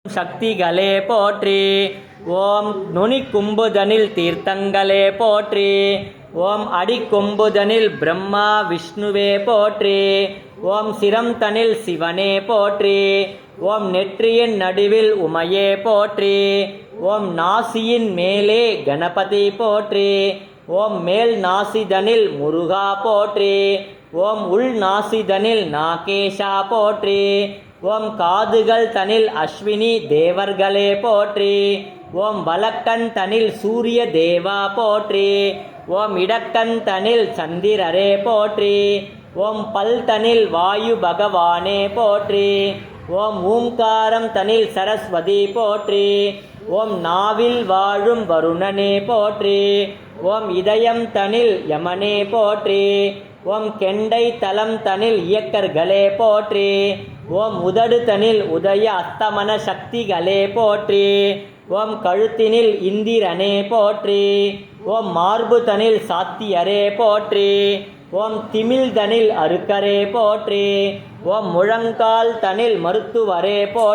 சக்திகளே போற்றி. ஓம் நுனிக்கும்புதனில் தீர்த்தங்களே போற்றி. ஓம் அடிக்கொம்புதனில் பிரம்மா விஷ்ணுவே போற்றி. ஓம் சிரம் தனில் சிவனே போற்றி. ஓம் நெற்றியின் நடுவில் உமையே போற்றி. ஓம் நாசியின் மேலே கணபதி போற்றி. ஓம் மேல் நாசிதனில் முருகா போற்றி. ஓம் உள் நாசிதனில் நாகேஷா போற்றி. ஓம் காதுகள் தனில் அஸ்வினி தேவர்களே போற்றி. ஓம் வலக்கண் தனில் சூரிய தேவா போற்றி. ஓம் இடக்கண் தனில் சந்திரரே போற்றி. ஓம் பல் தனில் வாயு பகவானே போற்றி. ஓம் ஓம்காரம் தனில் சரஸ்வதி போற்றி. ஓம் நாவில் வாழும் வருணனே போற்றி. ஓம் இதயம் தனில் யமனே போற்றி. ஓம் கெண்டை தலம் தனில் இயக்கர்களே போற்றி. ஓம் உதடு தனில் உதய அஸ்தமன சக்திகளே போற்றி. ஓம் கழுத்தினில் இந்திரனே போற்றி. ஓம் மார்பு தனில் சாத்தியரே போற்றி. ஓம் திமில் தனில் அருக்கரே போற்றி. ஓம் முழங்கால் தனில் மருத்துவரே போற்றி.